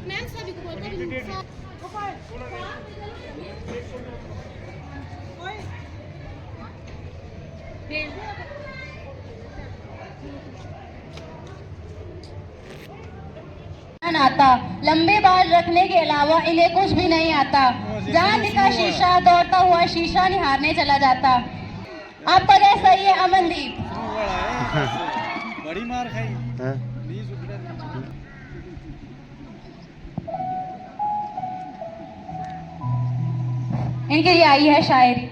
Ma'am सभी को बोलते हैं आता, लंबे बाल रखने के अलावा इन्हें कुछ भी नहीं आता। जहाँ दिखा शीशा दौड़ता हुआ शीशा निहारने चला जाता। आपका क्या सही है अमनदीप? बड़ी मार खाई। इनके लिए आई है शायरी।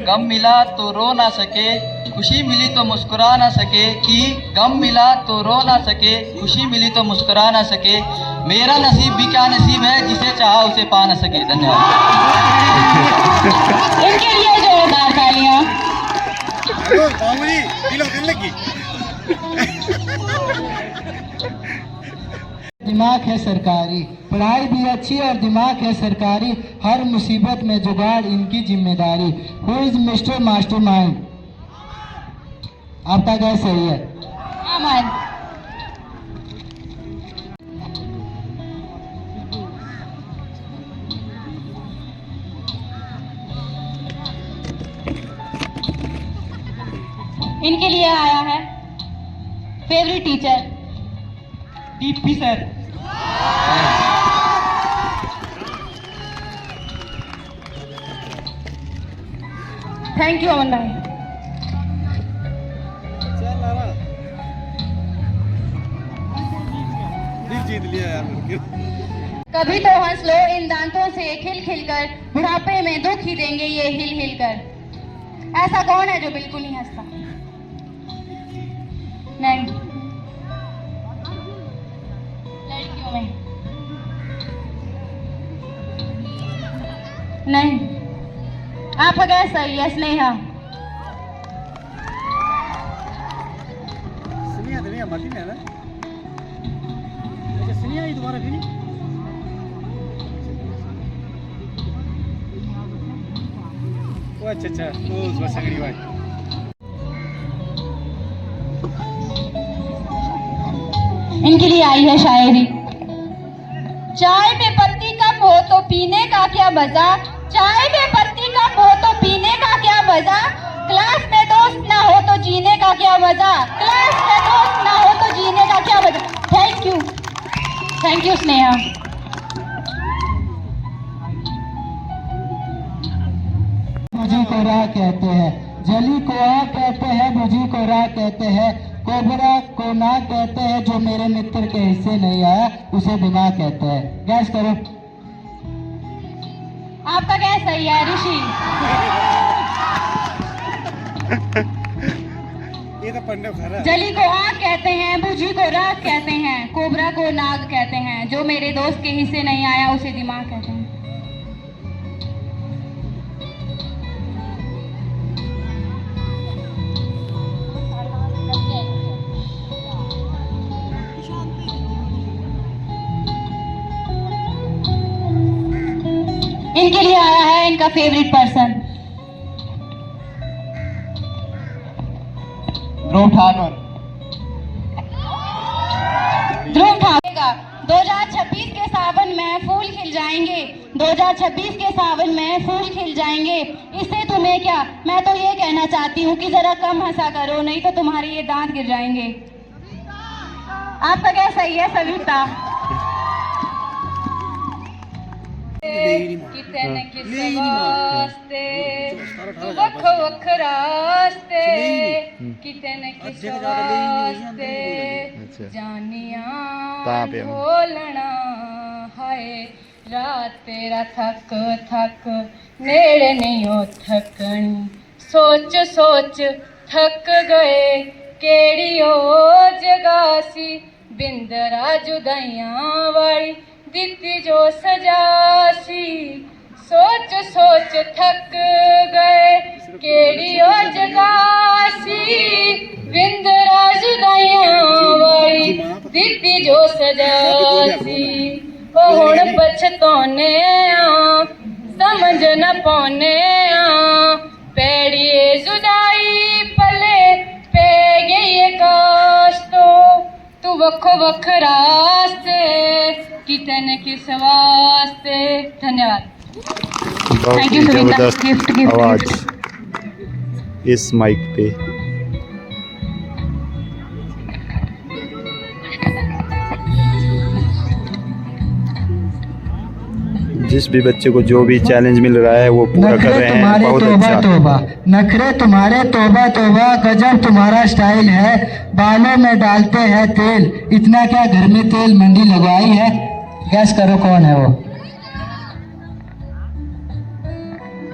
गम मिला तो रो ना सके, खुशी मिली तो मुस्कुरा ना सके। कि गम मिला तो रो ना सके, खुशी मिली तो मुस्कुरा ना सके। मेरा नसीब भी क्या नसीब है, जिसे चाहा उसे पा ना सके। धन्यवाद। इनके लिए जोरदार तालियां। दिमाग है सरकारी, पढ़ाई भी अच्छी और दिमाग है सरकारी। हर मुसीबत में जुगाड़ इनकी जिम्मेदारी। Who is mister mastermind? आपका क्या सही है? अमन। इनके लिए आया है favourite teacher TP sir. Thank you Aman भाई। जीत लिया यार। कभी तो हंस लो इन दांतों से खिल खिल कर, बुढ़ापे में दुख ही देंगे ये हिल हिल कर। ऐसा कौन है जो बिल्कुल नहीं हंसता? नहीं, लड़कियों में नहीं। आपका क्या सही है? स्नेहा। स्नेहा मती है ना? अच्छा स्नेहा ही दोबारा फिर अच्छा तो संगड़ी भाई। इनके लिए आई है शायरी। चाय में पत्ती कम हो तो पीने का क्या मजा, चाय में पत्ती कम हो तो पीने का क्या मजा। क्लास में दोस्त ना हो तो जीने का क्या मजा, क्लास में दोस्त ना हो तो जीने का क्या मजा। Thank you Sneha. बुझी को राह कहते हैं, जली को आग कहते हैं, बुझी को राह कहते हैं। कोबरा को ना कहते हैं, जो मेरे मित्र के हिस्से नहीं आया उसे दिमाग कहते हैं। गैस करो। आपका क्या सही है ऋषि? ये तो पंडे खरा। जली को आग कहते हैं, बुझी को राख कहते हैं, कोबरा को नाग कहते हैं, जो मेरे दोस्त के हिस्से नहीं आया उसे दिमाग कहते हैं। इनके लिए आया है इनका फेवरेट पर्सन ध्रुव ठाकुर। ध्रुव ठाकुर। 2026 के सावन में फूल खिल जाएंगे, 2026 के सावन में फूल खिल जाएंगे। इससे तुम्हें क्या? मैं तो ये कहना चाहती हूँ कि जरा कम हंसा करो, नहीं तो तुम्हारे ये दांत गिर जाएंगे। आपका क्या सही है सविता? कितने किसे वास्ते वख वख रास्ते, कितने किसे वास्ते जानिया ढोलना है। रात तेरा थक थक नेड़े नहीं हो थकन, सोच सोच थक गए केड़ी ओ जगह सी। बिंदरा जुदाइयां वाली दित्ती जो सजासी, सोच सोच थक गए केड़ी ओ जगासी। बिंदरा जुदाइयां वाली दित्ती जो सजासी, ओ हुण पछतौने समझ न पौने पेड़िए जुदाई पले पे गई काश तू वखो वख रास्ते कितने किस वास्ते। धन्यवाद। बहुत Thank ही you, सुनीता। जबरदस्त गिफ्ट आवाज इस माइक पे। जिस भी बच्चे को जो भी चैलेंज मिल रहा है वो पूरा कर नखरे रहे हैं। तुम्हारे बहुत तोबा अच्छा। तोबा, नखरे तुम्हारे तोबा तोबा, गजब तुम्हारा स्टाइल है, बालों में डालते हैं तेल, इतना क्या घर में तेल मंडी लगवाई है। गैस करो कौन है वो।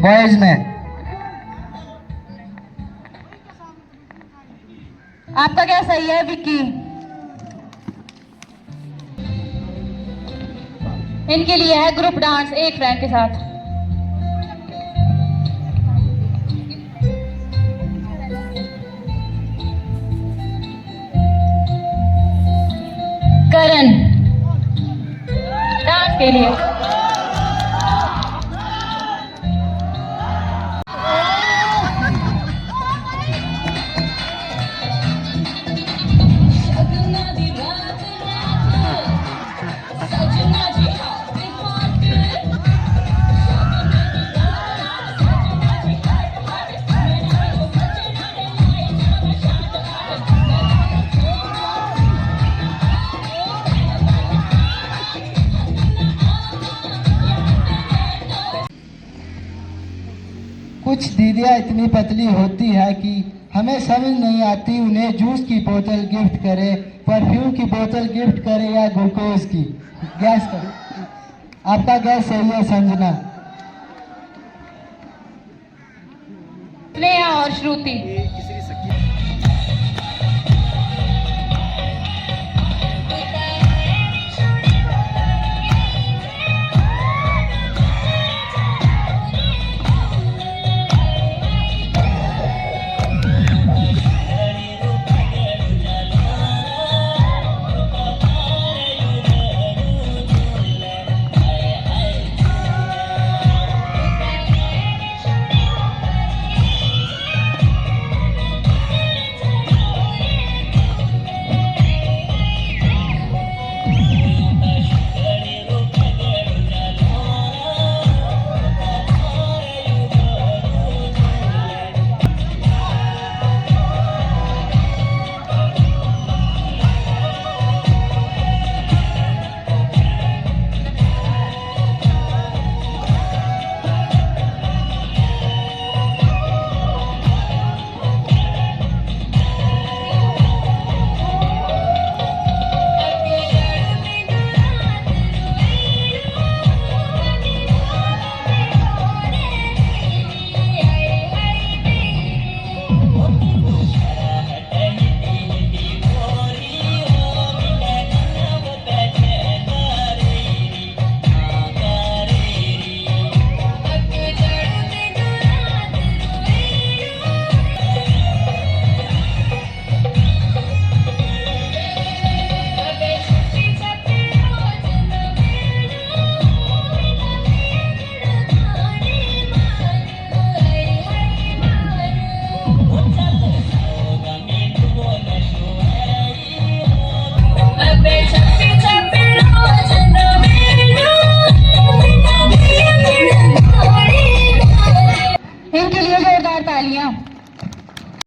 बॉयज में आपका क्या सही है विक्की? इनके लिए है ग्रुप डांस एक फ्रेंड के साथ। करण डांस के लिए। कुछ दीदियाँ इतनी पतली होती है कि हमें समझ नहीं आती उन्हें जूस की बोतल गिफ्ट करे, परफ्यूम की बोतल गिफ्ट करे या ग्लूकोज की। गैस करो। आपका गैस सही है संजना। स्नेहा और श्रुति।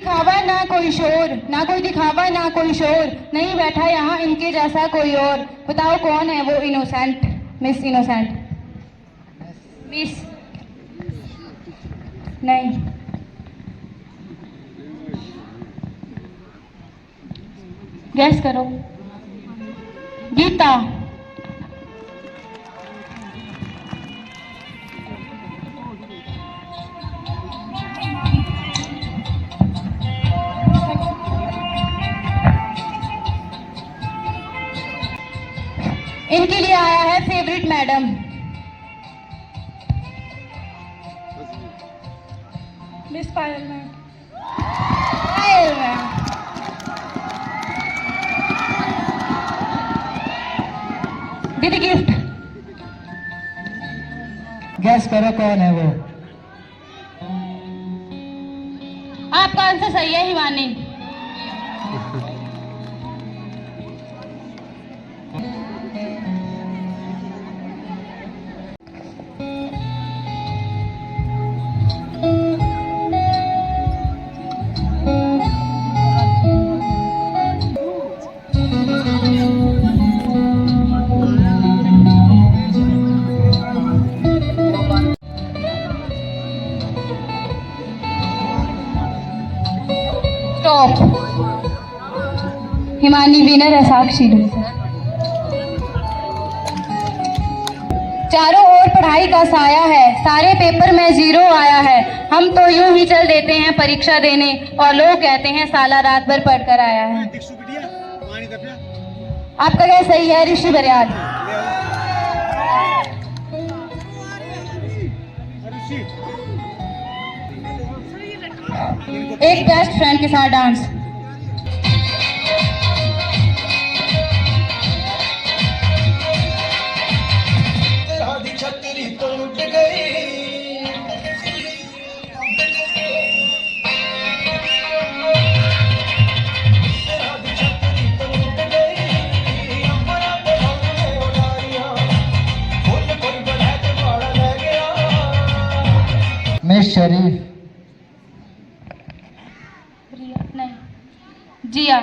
दिखावा ना कोई शोर, ना कोई दिखावा ना कोई शोर, नहीं बैठा यहाँ इनके जैसा कोई और। बताओ कौन है वो इनोसेंट, मिस इनोसेंट? मिस नहीं, गैस करो। गीता। इनके लिए आया है फेवरेट मैडम, मिस पायल मैम। पायल मैम। दीदी गिफ्ट। गैस करो कौन है वो। आपका आंसर सही है हिमानी। टॉप हिमानी विनर है, साक्षी लूजर। चारों ओर पढ़ाई का साया है, सारे पेपर में 0 आया है। हम तो यूं ही चल देते हैं परीक्षा देने और लोग कहते हैं साला रात भर पढ़कर आया है। दीक्षु बिटिया पानी का पिया आपका क्या सही है ऋषि बरियाल। एक बेस्ट फ्रेंड के साथ डांस। मिस शरीफ। नहीं जिया।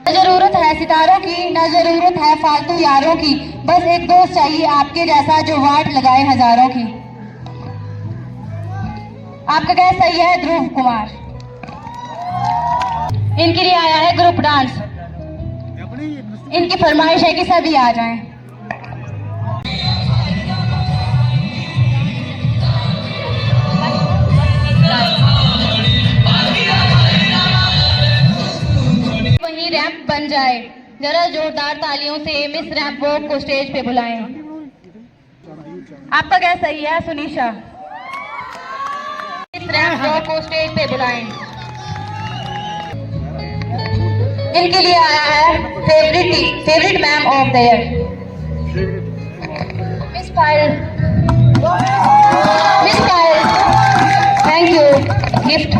न जरूरत है सितारों की, न जरूरत है फालतू यारों की, बस एक दोस्त चाहिए आपके जैसा जो वाट लगाए हजारों की। आपका क्या सही है ध्रुव कुमार। इनके लिए आया है ग्रुप डांस। इनकी फरमाइश है कि सभी आ जाएं। वहीं रैंप बन जाए, जरा जोरदार तालियों से मिस रैंप वॉक को स्टेज पे बुलाएं। आपका क्या सही है सुनीशा। मिस रैंप वॉक को स्टेज पे बुलाएं। इनके लिए आया है favourite ma'am of the year miss Payal. Thank you gift.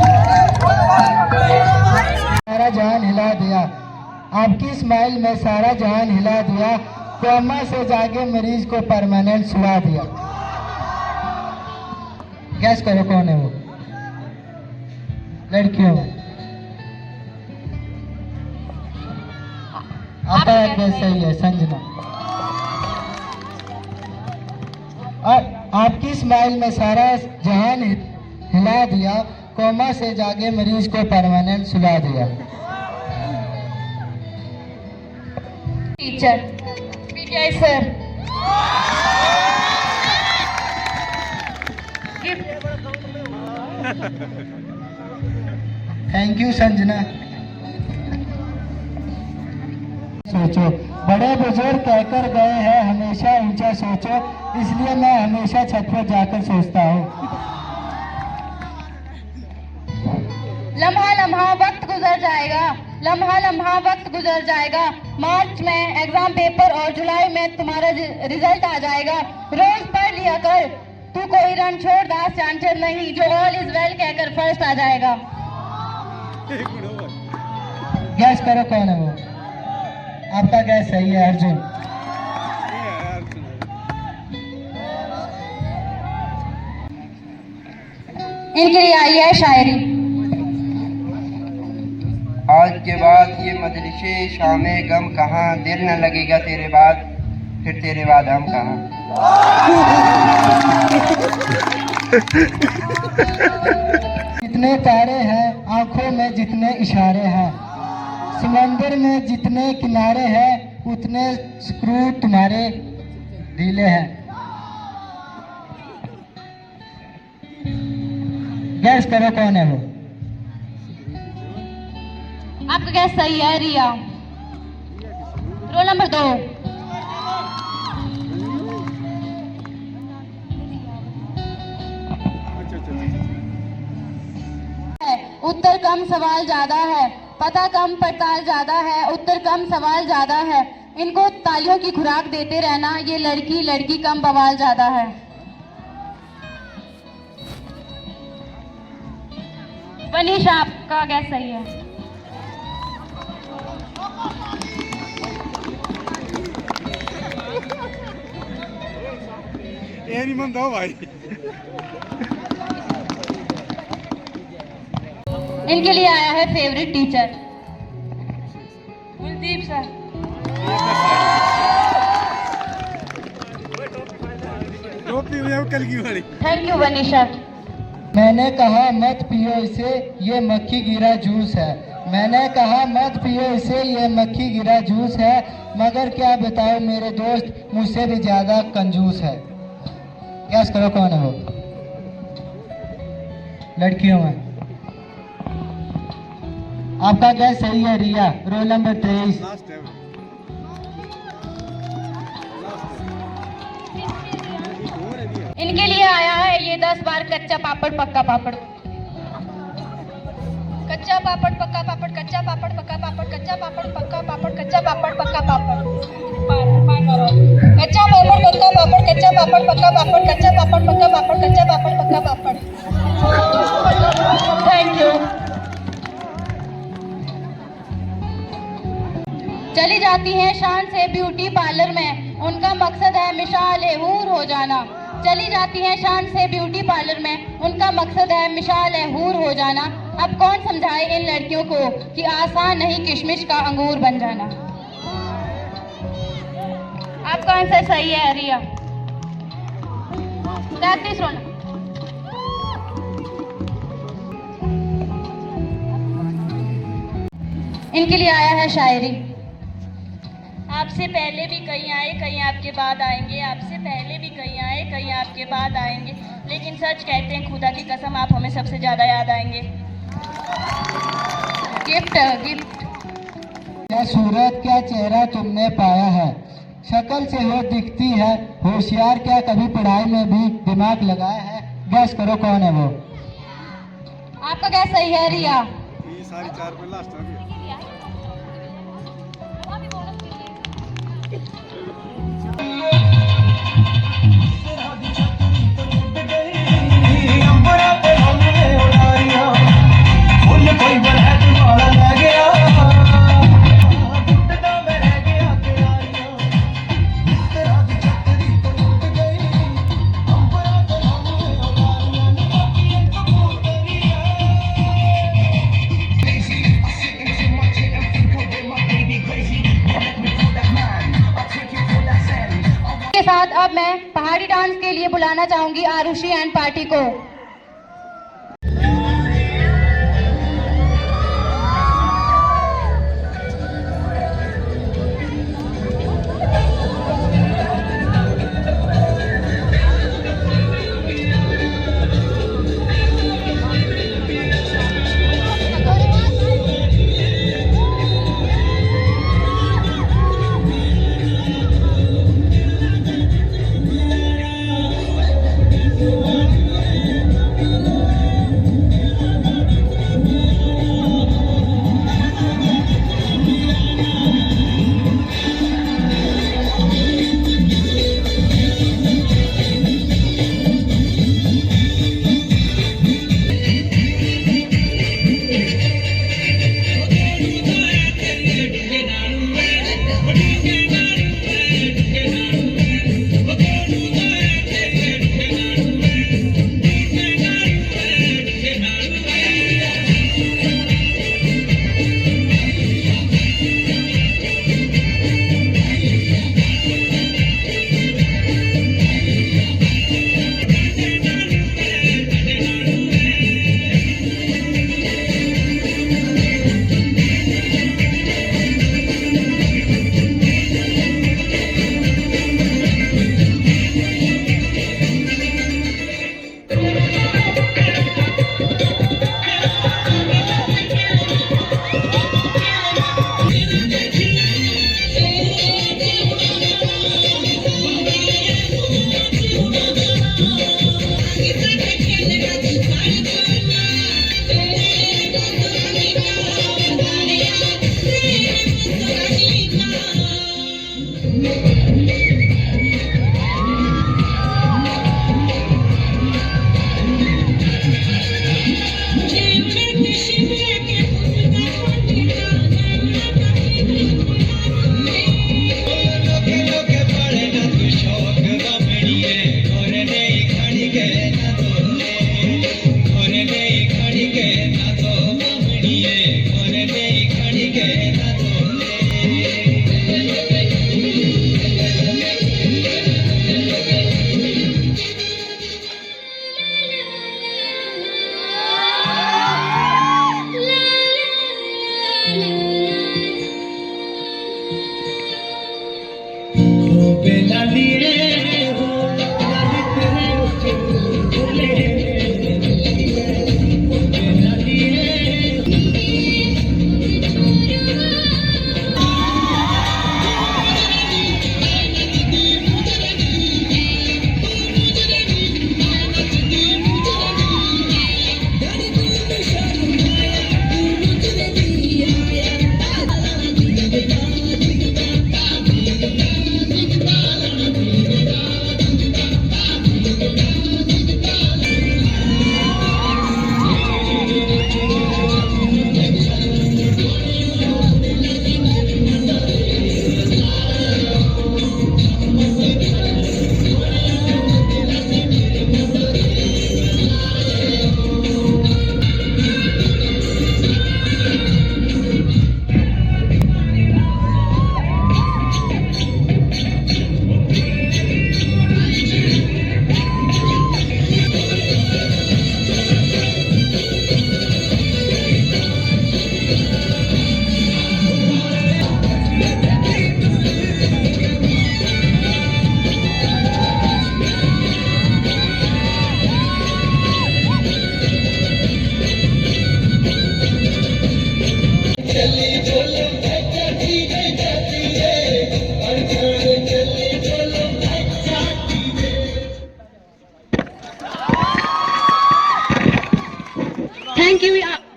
सारा जहान हिला दिया, आपकी स्माइल में सारा जहान हिला दिया, कोमा से जाके मरीज को परमानेंट सुला दिया। गैस करो कौन है वो। लड़कियों आपका गैस सही है संजना। और आपकी स्माइल में सारा जहान हिला दिया, कोमा से जागे मरीज को परमानेंट सुला दिया। Teacher PTI sir thank you Sanjana. सोचो बड़े बुजुर्ग कहकर गए हैं हमेशा ऊंचा सोचो, इसलिए मैं हमेशा छत पर जाकर सोचता हूँ। लम्हा लम्हा वक्त गुजर जाएगा, लम्हा लम्हा वक्त गुजर जाएगा। मार्च में एग्जाम पेपर और जुलाई में तुम्हारा रिजल्ट आ जाएगा। रोज पढ़ लिया कर, तू कोई रन छोड़ दास चांचर नहीं, जो ऑल इज वेल कहकर फर्स्ट आ जाएगा। गैस करो कौन है वो। आपका गैस सही है अर्जुन। इनके लिए आई है शायरी। आज के बाद ये मजलिसे शामे गम कहाँ, दिल न लगेगा तेरे बाद, फिर तेरे बाद हम कहाँ। जितने तारे हैं आंखों में जितने इशारे हैं, समंदर में जितने किनारे हैं उतने स्क्रू तुम्हारे ढीले हैं। गैस करो कौन है वो। आपका गैस सही है रिया। Roll number 2। उत्तर कम सवाल ज्यादा है, पता कम पड़ताल ज्यादा है, उत्तर कम सवाल ज्यादा है। इनको तालियों की खुराक देते रहना, ये लड़की लड़की कम बवाल ज्यादा है। वनीशा, आपका गैस सही है। ये नहीं मन दो भाई। इनके लिए आया है फेवरेट टीचर कुलदीप सर। टोपी में कल की वाली। Thank you Vanisha. मैंने कहा मत पियो इसे, ये मक्खी गिरा जूस है। मैंने कहा मत पियो इसे, ये मक्खी गिरा जूस है। मगर क्या बताओ मेरे दोस्त, मुझसे भी ज्यादा कंजूस है। गैस करो कौन है वो? लड़कियों में आपका गैस सही है रिया, रोल नंबर 23। लास्ट है वो। इनके लिए आया है ये 10 बार कच्चा पापड़ पक्का पापड़। कच्चा पापड़ पक्का पापड़, कच्चा पापड़ पक्का पापड़, कच्चा पापड़ पक्का पापड़, कच्चा पापड़ पक्का पापड़। कच्चा पापड़ पक्का पापड़, कच्चा पापड़ पक्का पापड़, कच्चा पापड़ पक्का पापड़, कच्चा पापड़ पक्का पापड़। Thank you. चली जाती हैं शान से ब्यूटी पार्लर में, उनका मकसद है मिसाल हूर हो जाना। चली जाती हैं शान से ब्यूटी पार्लर में, उनका मकसद है मिसाल हूर हो जाना। अब कौन समझाए इन लड़कियों को कि आसान नहीं किशमिश का अंगूर बन जाना। आपका आंसर सही है रिया। 33 रोना। इनके लिए आया है शायरी। आपसे पहले भी कहीं आए, कहीं आपके बाद आएंगे। आपसे पहले भी कहीं आए, कहीं आपके बाद आएंगे। लेकिन सच कहते हैं खुदा की कसम, आप हमें सबसे ज्यादा याद आएंगे। Gift gift. क्या सूरत, क्या चेहरा तुमने पाया है, शक्ल से हो दिखती है होशियार। क्या कभी पढ़ाई में भी दिमाग लगाया है? गैस करो कौन है वो? आपका गैस सही है रिया। ये सारी 4 पे लास्ट आ गया। के साथ अब मैं पहाड़ी डांस के लिए बुलाना चाहूंगी आरुषि एंड पार्टी को।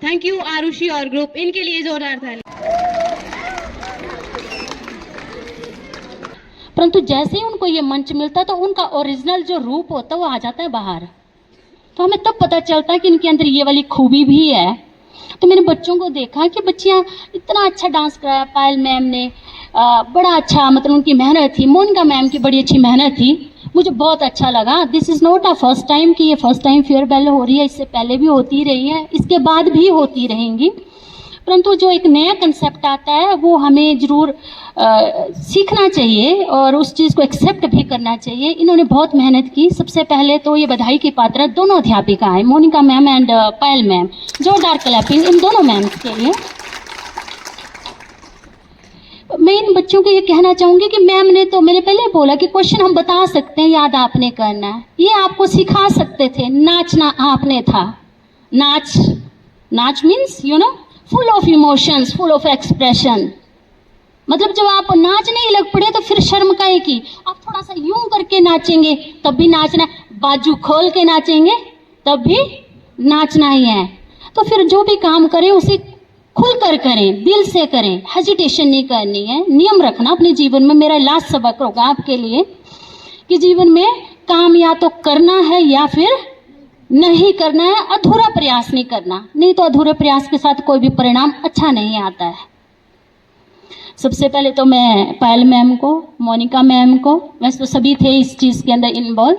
थैंक यू आरुषि और ग्रुप, इनके लिए जोरदार ताली। परंतु जैसे ही उनको ये मंच मिलता है तो उनका ओरिजिनल जो रूप होता है वो आ जाता है बाहर, तो हमें तब पता चलता है कि इनके अंदर ये वाली खूबी भी है। तो मैंने बच्चों को देखा कि बच्चियां इतना अच्छा डांस कराया, पायल मैम ने बड़ा अच्छा, मतलब उनकी मेहनत थी, मोनिका मैम की बड़ी अच्छी मेहनत थी, मुझे बहुत अच्छा लगा। This is not a first time कि ये फर्स्ट टाइम फेयरवेल हो रही है, इससे पहले भी होती रही है, इसके बाद भी होती रहेंगी। परंतु जो एक नया कंसेप्ट आता है वो हमें ज़रूर सीखना चाहिए और उस चीज़ को एक्सेप्ट भी करना चाहिए। इन्होंने बहुत मेहनत की। सबसे पहले तो ये बधाई की पात्र दोनों अध्यापिकाएं, Monika ma'am and Payal ma'am, जोरदार क्लैपिंग इन दोनों मैम के लिए। मैं इन बच्चों को ये कहना चाहूँगी कि मैम ने तो, मैंने पहले बोला कि क्वेश्चन हम बता सकते हैं, याद आपने करना है, ये आपको सिखा सकते थे, नाचना आपने था। नाच means you know full of emotions, full of expression. मतलब जब आप नाचने ही लग पड़े तो फिर शर्म काहे की। आप थोड़ा सा यूं करके नाचेंगे तब भी नाचना, बाजू खोल के नाचेंगे तब भी नाचना ही है। तो फिर जो भी काम करें उसे खुलकर करें, दिल से करें, हेजिटेशन नहीं करनी है। नियम रखना अपने जीवन में। मेरा लास्ट सबक होगा आपके लिए कि जीवन में काम या तो करना है या फिर नहीं करना है, अधूरा प्रयास नहीं करना, नहीं तो अधूरे प्रयास के साथ कोई भी परिणाम अच्छा नहीं आता है। सबसे पहले तो मैं पायल मैम को, मोनिका मैम को, वैसे तो सभी थे इस चीज़ के अंदर इन्वॉल्व,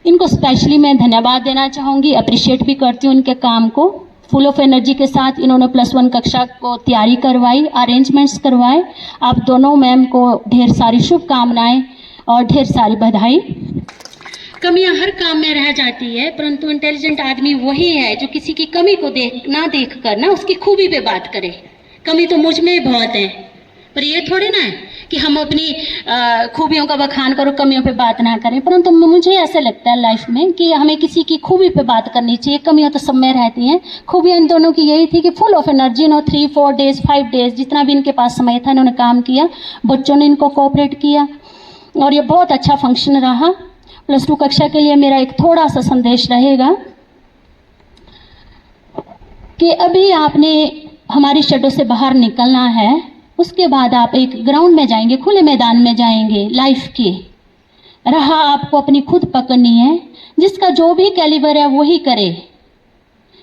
इनको स्पेशली मैं धन्यवाद देना चाहूँगी, अप्रिशिएट भी करती हूँ उनके काम को। फुल ऑफ एनर्जी के साथ इन्होंने +1 कक्षा को तैयारी करवाई, अरेंजमेंट्स करवाए। आप दोनों मैम को ढेर सारी शुभकामनाएं और ढेर सारी बधाई। कमियां हर काम में रह जाती है, परंतु इंटेलिजेंट आदमी वही है जो किसी की कमी को देख कर ना उसकी खूबी पे बात करे। कमी तो मुझ में बहुत है, पर ये थोड़े ना है कि हम अपनी खूबियों का बखान करो, कमियों पे बात ना करें। परंतु मुझे ऐसा लगता है लाइफ में कि हमें किसी की खूबी पे बात करनी चाहिए। कमियां तो सब में रहती हैं, खूबियां इन दोनों की यही थी कि full of energy, 3-4 days 5 days जितना भी इनके पास समय था इन्होंने काम किया, बच्चों ने इनको कोऑपरेट किया और ये बहुत अच्छा फंक्शन रहा। +2 कक्षा के लिए मेरा एक थोड़ा सा संदेश रहेगा कि अभी आपने हमारी शेडो से बाहर निकलना है, उसके बाद आप एक ग्राउंड में जाएंगे, खुले मैदान में जाएंगे। लाइफ की राह आपको अपनी खुद पकड़नी है। जिसका जो भी कैलिबर है वही करे,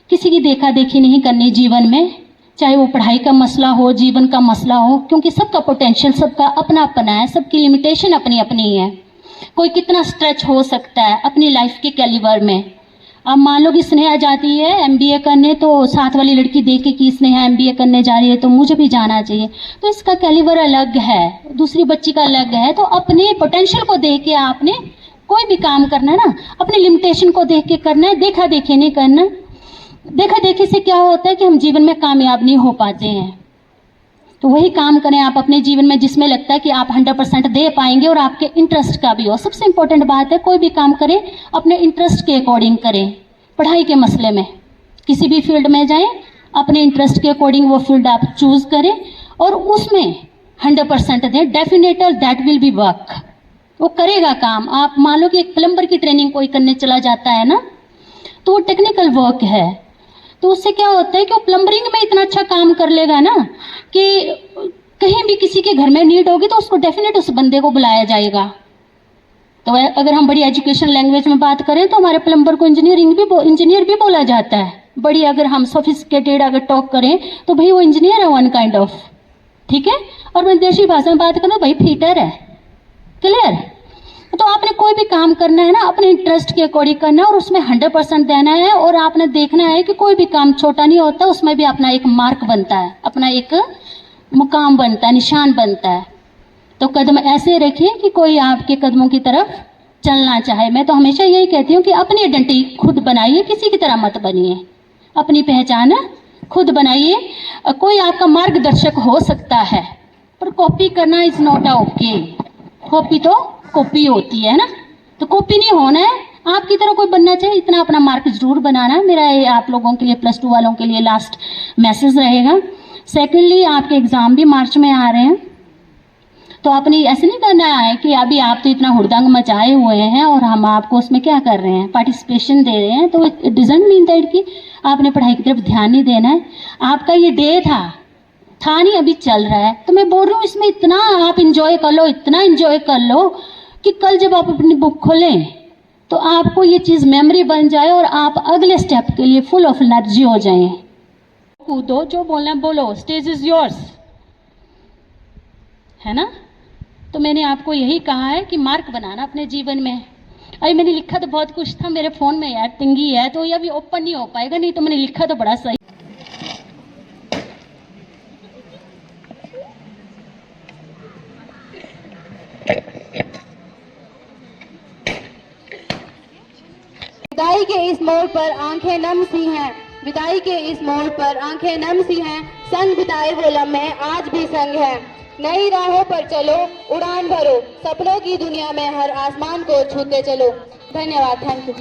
किसी की देखा देखी नहीं करनी जीवन में, चाहे वो पढ़ाई का मसला हो, जीवन का मसला हो, क्योंकि सबका पोटेंशियल, सबका अपना अपना है, सबकी लिमिटेशन अपनी अपनी है। कोई कितना स्ट्रेच हो सकता है अपनी लाइफ के कैलिबर में। अब मान लो कि स्नेहा जाती है MBA करने, तो साथ वाली लड़की देख के कि स्नेहा MBA करने जा रही है तो मुझे भी जाना चाहिए, तो इसका कैलिबर अलग है, दूसरी बच्ची का अलग है। तो अपने पोटेंशियल को देख के आपने कोई भी काम करना है ना, अपने लिमिटेशन को देख के करना है, देखा देखी नहीं करना। देखा देखी से क्या होता है कि हम जीवन में कामयाब नहीं हो पाते हैं। तो वही काम करें आप अपने जीवन में जिसमें लगता है कि आप 100% दे पाएंगे और आपके इंटरेस्ट का भी हो। सबसे इंपॉर्टेंट बात है, कोई भी काम करें अपने इंटरेस्ट के अकॉर्डिंग करें। पढ़ाई के मसले में किसी भी फील्ड में जाएं, अपने इंटरेस्ट के अकॉर्डिंग वो फील्ड आप चूज करें और उसमें 100% दें। Definitely that will be work, वो करेगा काम। आप मान लो कि एक प्लम्बर की ट्रेनिंग कोई करने चला जाता है ना, तो वो टेक्निकल वर्क है, तो उससे क्या होता है कि वो प्लम्बरिंग में इतना अच्छा काम कर लेगा ना कि कहीं भी किसी के घर में नीड होगी तो उसको डेफिनेट उस बंदे को बुलाया जाएगा। तो अगर हम बड़ी एजुकेशन लैंग्वेज में बात करें तो हमारे प्लम्बर को इंजीनियर भी बोला जाता है। बड़ी अगर हम सोफिस्टिकेटेड अगर टॉक करें तो भाई वो इंजीनियर है वन काइंड ऑफ, ठीक है। और मैं देशी भाषा में बात करूँ भाई फिटर है, क्लियर। तो आपने कोई भी काम करना है ना अपने इंटरेस्ट के अकॉर्डिंग करना है और उसमें 100% देना है। और आपने देखना है कि कोई भी काम छोटा नहीं होता, उसमें भी अपना एक मार्क बनता है, अपना एक मुकाम बनता है, निशान बनता है। तो कदम ऐसे रखिए कि कोई आपके कदमों की तरफ चलना चाहे। मैं तो हमेशा यही कहती हूँ कि अपनी आइडेंटिटी खुद बनाइए, किसी की तरह मत बनिए। अपनी पहचान खुद बनाइए। कोई आपका मार्गदर्शक हो सकता है पर कॉपी करना इज नॉट ओके। कॉपी तो कॉपी होती है ना, तो कॉपी नहीं होना है, आपकी तरह कोई बनना चाहिए। इतना अपना मार्क जरूर बनाना है। मेरा ये आप लोगों के लिए +2 वालों के लिए लास्ट मैसेज रहेगा। सेकेंडली, आपके एग्ज़ाम भी मार्च में आ रहे हैं, तो आपने ऐसे नहीं करना है कि अभी आप तो इतना हुड़दंग मचाए हुए हैं और हम आपको उसमें क्या कर रहे हैं, पार्टिसिपेशन दे रहे हैं। तो इट डजंट मीन दैट कि आपने पढ़ाई की तरफ ध्यान नहीं देना है। आपका ये डे था नहीं, अभी चल रहा है। तो मैं बोल रही हूँ इसमें इतना आप इंजॉय कर लो, इतना इंजॉय कर लो कि कल जब आप अपनी बुक खोलें तो आपको ये चीज़ मेमोरी बन जाए और आप अगले स्टेप के लिए फुल ऑफ एनर्जी हो जाएं। कूदो, जो बोलना है बोलो, स्टेज इज योर्स, है ना। तो मैंने आपको यही कहा है कि मार्क बनाना अपने जीवन में। अभी मैंने लिखा तो बहुत कुछ था मेरे फ़ोन में यार, तिंगी है तो ये अभी ओपन नहीं हो पाएगा, नहीं तो मैंने लिखा तो बड़ा सही। विदाई के इस मोड़ पर आंखें नम सी हैं, विदाई के इस मोड़ पर आंखें नम सी हैं। संग बिताए वो लम्हे आज भी संग है। नई राहों पर चलो, उड़ान भरो, सपनों की दुनिया में हर आसमान को छूते चलो। धन्यवाद, थैंक यू।